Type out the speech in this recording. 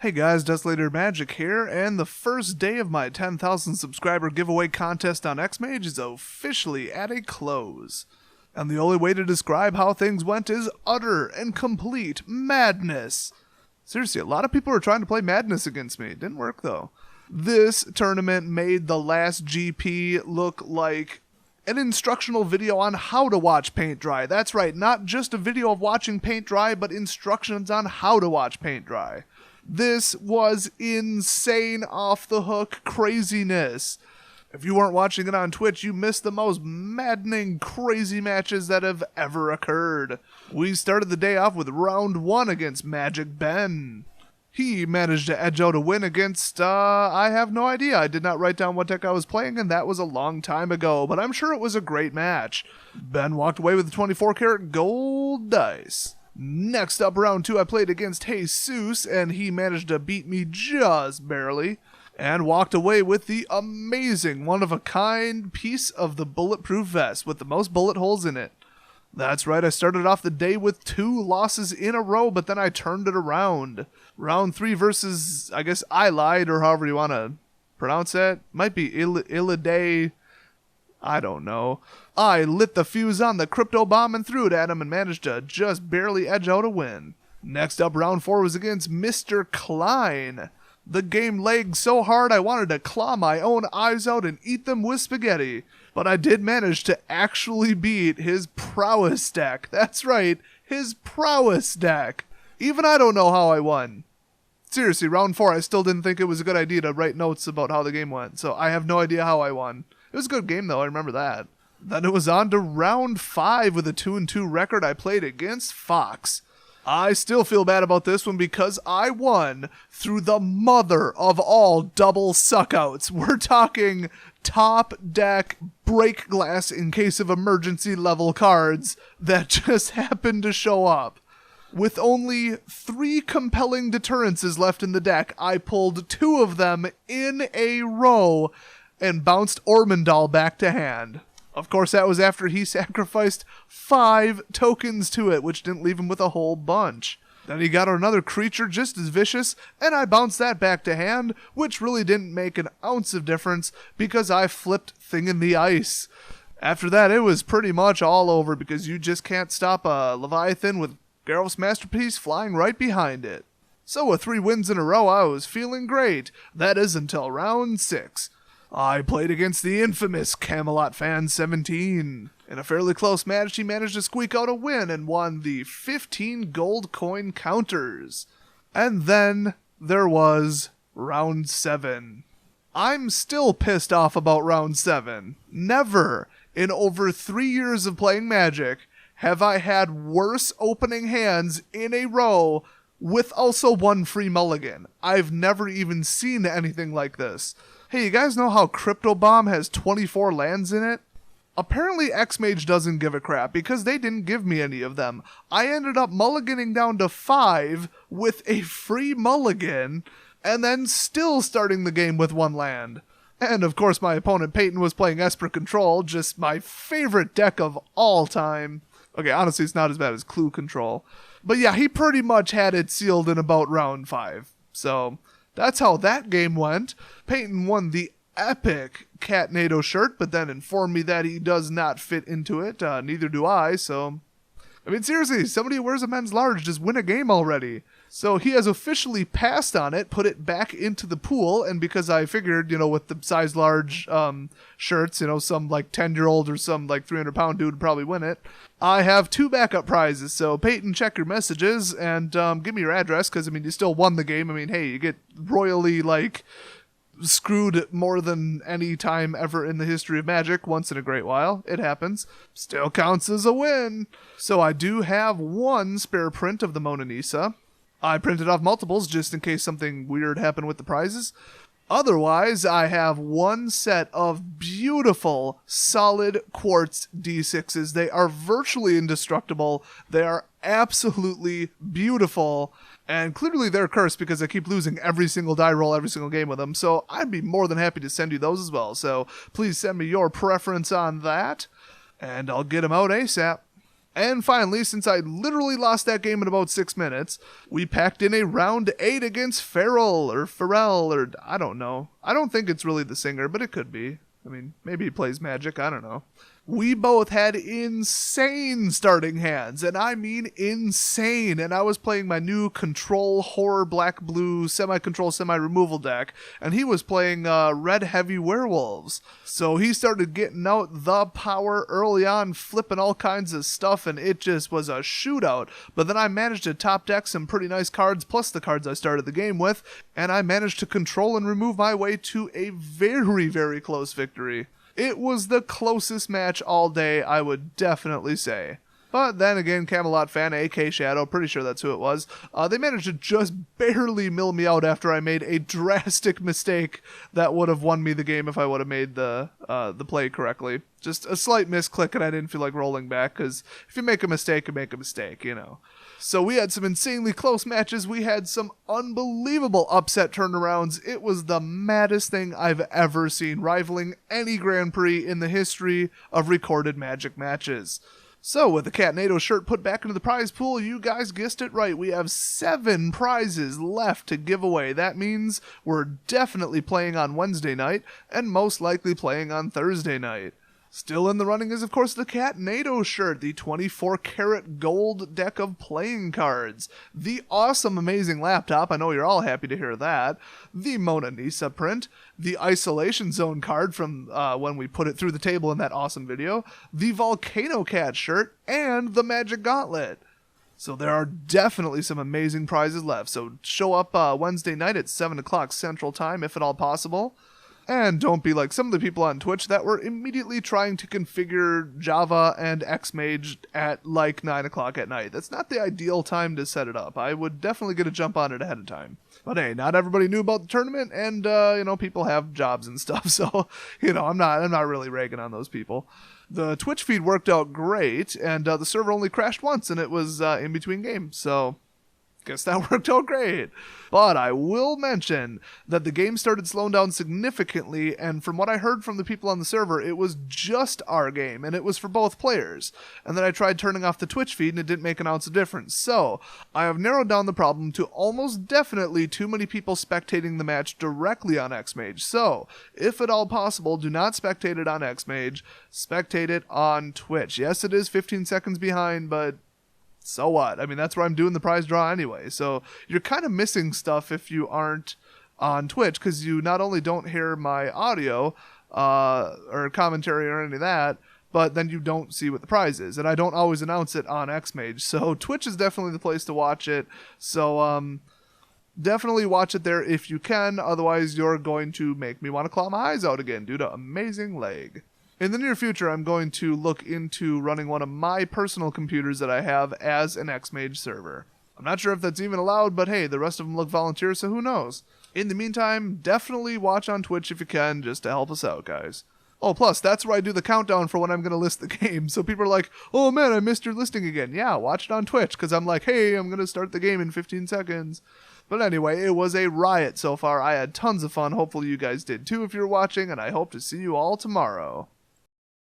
Hey guys, Desolator Magic here, and the first day of my 10,000 subscriber giveaway contest on Xmage is officially at a close. And the only way to describe how things went is utter and complete madness. Seriously, a lot of people were trying to play madness against me. It didn't work though. This tournament made the last GP look like an instructional video on how to watch paint dry. That's right, not just a video of watching paint dry, but instructions on how to watch paint dry. This was insane off-the-hook craziness. If you weren't watching it on Twitch, you missed the most maddening, crazy matches that have ever occurred. We started the day off with round 1 against Magic Ben. He managed to edge out a win against, I have no idea. I did not write down what deck I was playing, and that was a long time ago, but I'm sure it was a great match. Ben walked away with 24-karat gold dice. Next up, round 2, I played against Jesus, and he managed to beat me just barely, and walked away with the amazing, one-of-a-kind piece of the bulletproof vest with the most bullet holes in it. That's right, I started off the day with 2 losses in a row, but then I turned it around. Round 3 versus, I guess, I lied, or however you want to pronounce it. Might be Illide. I don't know. I lit the fuse on the crypto bomb and threw it at him and managed to just barely edge out a win. Next up, round 4 was against Mr. Klein. The game lagged so hard I wanted to claw my own eyes out and eat them with spaghetti. But I did manage to actually beat his prowess deck. That's right, his prowess deck. Even I don't know how I won. Seriously, round 4 I still didn't think it was a good idea to write notes about how the game went, so I have no idea how I won. It was a good game though, I remember that. Then it was on to round 5 with a 2-2 record. I played against Fox. I still feel bad about this one because I won through the mother of all double suckouts. We're talking top deck break glass in case of emergency level cards that just happened to show up. With only 3 compelling deterrences left in the deck, I pulled 2 of them in a row and bounced Ormondal back to hand. Of course, that was after he sacrificed 5 tokens to it, which didn't leave him with a whole bunch. Then he got another creature just as vicious, and I bounced that back to hand, which really didn't make an ounce of difference because I flipped Thing in the Ice. After that, it was pretty much all over because you just can't stop a Leviathan with Geralf's Masterpiece flying right behind it. So with 3 wins in a row, I was feeling great. That is until round 6. I played against the infamous Camelot Fan 17. In a fairly close match, he managed to squeak out a win and won the 15 gold coin counters. And then there was round 7. I'm still pissed off about round 7. Never, in over 3 years of playing Magic, have I had worse opening hands in a row with also 1 free mulligan. I've never even seen anything like this. Hey, you guys know how Crypto Bomb has 24 lands in it? Apparently Xmage doesn't give a crap because they didn't give me any of them. I ended up mulliganing down to 5 with a free mulligan and then still starting the game with 1 land. And of course my opponent Peyton was playing Esper Control, just my favorite deck of all time. Okay, honestly it's not as bad as Clue Control. But yeah, he pretty much had it sealed in about round 5. So that's how that game went. Peyton won the epic Catnado shirt, but then informed me that he does not fit into it. Neither do I, so I mean, seriously, somebody who wears a men's large just win a game already. So he has officially passed on it, put it back into the pool, and because I figured, with the size large shirts, some like 10-year-old or some like 300-pound dude would probably win it, I have 2 backup prizes. So Peyton, check your messages and give me your address, because, you still won the game. Hey, you get royally, screwed more than any time ever in the history of Magic, once in a great while. It happens. Still counts as a win. So I do have 1 spare print of the Mona Lisa. I printed off multiples just in case something weird happened with the prizes. Otherwise, I have 1 set of beautiful, solid quartz D6s. They are virtually indestructible. They are absolutely beautiful. And clearly they're cursed because I keep losing every single die roll every single game with them. So I'd be more than happy to send you those as well. So please send me your preference on that, and I'll get them out ASAP. And finally, since I literally lost that game in about 6 minutes, we packed in a round 8 against Pharrell, or I don't know. I don't think it's really the singer, but it could be. I mean, maybe he plays Magic, I don't know. We both had insane starting hands, and I mean insane. And I was playing my new control horror black-blue semi-control semi-removal deck, and he was playing red heavy werewolves. So he started getting out the power early on, flipping all kinds of stuff, and it just was a shootout. But then I managed to top deck some pretty nice cards, plus the cards I started the game with, and I managed to control and remove my way to a very, very close victory. It was the closest match all day, I would definitely say. But then again, Camelot fan, AK Shadow, pretty sure that's who it was, they managed to just barely mill me out after I made a drastic mistake that would have won me the game if I would have made the play correctly. Just a slight misclick, and I didn't feel like rolling back, because if you make a mistake, you make a mistake, you know. So we had some insanely close matches. We had some unbelievable upset turnarounds. It was the maddest thing I've ever seen, rivaling any Grand Prix in the history of recorded Magic matches. So with the Catnado shirt put back into the prize pool, you guys guessed it right. We have 7 prizes left to give away. That means we're definitely playing on Wednesday night and most likely playing on Thursday night. Still in the running is, of course, the Catnado shirt, the 24-karat gold deck of playing cards, the awesome, amazing laptop, I know you're all happy to hear that, the Mona Lisa print, the Isolation Zone card from when we put it through the table in that awesome video, the Volcano Cat shirt, and the Magic Gauntlet. So there are definitely some amazing prizes left, so show up Wednesday night at 7 o'clock Central Time, if at all possible. And don't be like some of the people on Twitch that were immediately trying to configure Java and Xmage at like 9 o'clock at night. That's not the ideal time to set it up. I would definitely get a jump on it ahead of time. But hey, not everybody knew about the tournament, and people have jobs and stuff, so I'm not really ragging on those people. The Twitch feed worked out great, and the server only crashed once, and it was in between games, so guess that worked out great. But I will mention that the game started slowing down significantly, and from what I heard from the people on the server, it was just our game, and it was for both players. And then I tried turning off the Twitch feed, and it didn't make an ounce of difference. So I have narrowed down the problem to almost definitely too many people spectating the match directly on Xmage. So, if at all possible, do not spectate it on Xmage, spectate it on Twitch. Yes, it is 15 seconds behind, but so what? I mean, that's where I'm doing the prize draw anyway. So you're kind of missing stuff if you aren't on Twitch, because you not only don't hear my audio or commentary or any of that, but then you don't see what the prize is. And I don't always announce it on Xmage. So Twitch is definitely the place to watch it. So definitely watch it there if you can. Otherwise, you're going to make me want to claw my eyes out again due to amazing lag. In the near future, I'm going to look into running one of my personal computers that I have as an Xmage server. I'm not sure if that's even allowed, but hey, the rest of them look volunteer, so who knows? In the meantime, definitely watch on Twitch if you can, just to help us out, guys. Oh, plus, that's where I do the countdown for when I'm going to list the game, so people are like, oh man, I missed your listing again. Yeah, watch it on Twitch, because I'm like, hey, I'm going to start the game in 15 seconds. But anyway, it was a riot so far. I had tons of fun. Hopefully you guys did too if you're watching, and I hope to see you all tomorrow.